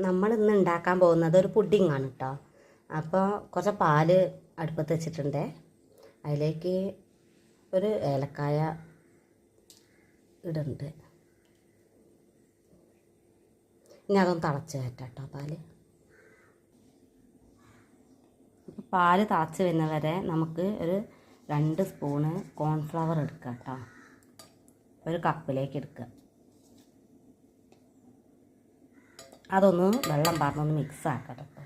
നമ്മൾ ഇന്ന് ഉണ്ടാക്കാൻ പോകുന്നത് ഒരു പുഡിംഗ് ആണ് കേട്ടോ. അപ്പോൾ കുറച്ച് പാല് അടുപ്പത്ത് വെച്ചിട്ടുണ്ട്. അതിലേക്ക് ഒരു ഏലക്കായ ഇടുന്നുണ്ട്. ഇനി അതൊന്ന് തിളച്ച് കയറ്റാം കേട്ടോ പാല്. പാല് തിളച്ച് വരുന്നവരെ നമുക്ക് ഒരു 2 സ്പൂണ് കോൺഫ്ലവർ എടുക്കുക കേട്ടോ. ഒരു കപ്പിലേക്ക് എടുക്കുക. അതൊന്ന് വെള്ളം പറഞ്ഞൊന്ന് മിക്സ് ആക്കാം കേട്ടോ.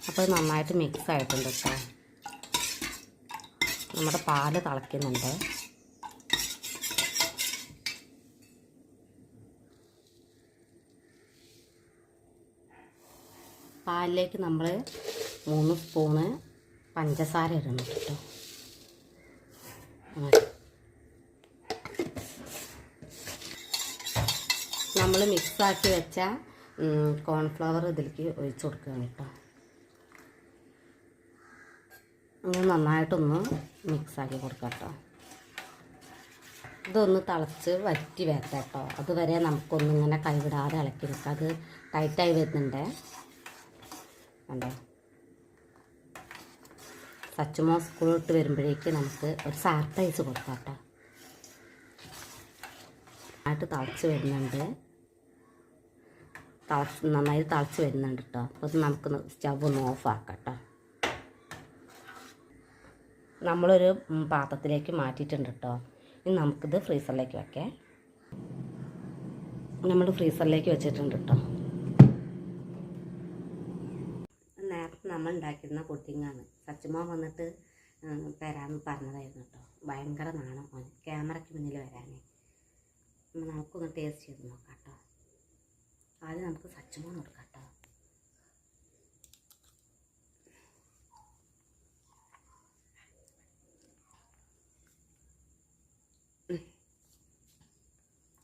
അപ്പോൾ നന്നായിട്ട് മിക്സ് ആയിട്ടുണ്ട് കേട്ടോ. നമ്മുടെ പാല് തിളയ്ക്കുന്നുണ്ട്. പാലിലേക്ക് നമ്മൾ 3 സ്പൂണ് പഞ്ചസാര ഇടണം കേട്ടോ. നമ്മൾ മിക്സാക്കി വെച്ച കോൺഫ്ലവർ ഇതിലേക്ക് ഒഴിച്ച് കൊടുക്കുക കേട്ടോ. അങ്ങനെ നന്നായിട്ടൊന്ന് മിക്സാക്കി കൊടുക്കാം കേട്ടോ. ഇതൊന്ന് തിളച്ച് വറ്റി വരട്ടെ കേട്ടോ. അതുവരെ നമുക്കൊന്നിങ്ങനെ കൈവിടാതെ ഇളക്കി വെക്കാം. അത് ടൈറ്റായി വരുന്നുണ്ട് കണ്ടോ. സച്ചുമോ സ്കൂളിട്ട് വരുമ്പോഴേക്ക് നമുക്ക് ഒരു സർപ്രൈസ് കൊടുക്കാം കേട്ടോ. നന്നായിട്ട് തിളച്ച് വരുന്നുണ്ട്. നന്നായി തിളച്ച് വരുന്നുണ്ട് കേട്ടോ. അപ്പോൾ നമുക്ക് സ്റ്റവ് ഒന്ന് ഓഫ് ആക്കാം കേട്ടോ. നമ്മളൊരു പാത്രത്തിലേക്ക് മാറ്റിയിട്ടുണ്ട് കേട്ടോ. ഇനി നമുക്കിത് ഫ്രീസറിലേക്ക് വെക്കാം. നമ്മൾ ഫ്രീസറിലേക്ക് വെച്ചിട്ടുണ്ട് കേട്ടോ. നേരത്തെ നമ്മൾ ഉണ്ടാക്കിയിരുന്ന പുഡിങ്ങാണ്. സച്ചുമോൻ വന്നിട്ട് തരാമെന്ന് പറഞ്ഞതായിരുന്നു കേട്ടോ. ഭയങ്കര നാണം മോൻ ക്യാമറയ്ക്ക് മുന്നിൽ വരാനേ. നമുക്കൊന്ന് ടേസ്റ്റ് ചെയ്ത് നോക്കാം കേട്ടോ. ആദ്യം നമുക്ക് സച്ചുമോൻ കൊടുക്കാം കേട്ടോ.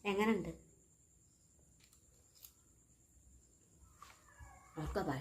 എങ്ങനെയുണ്ട്? Okay bye.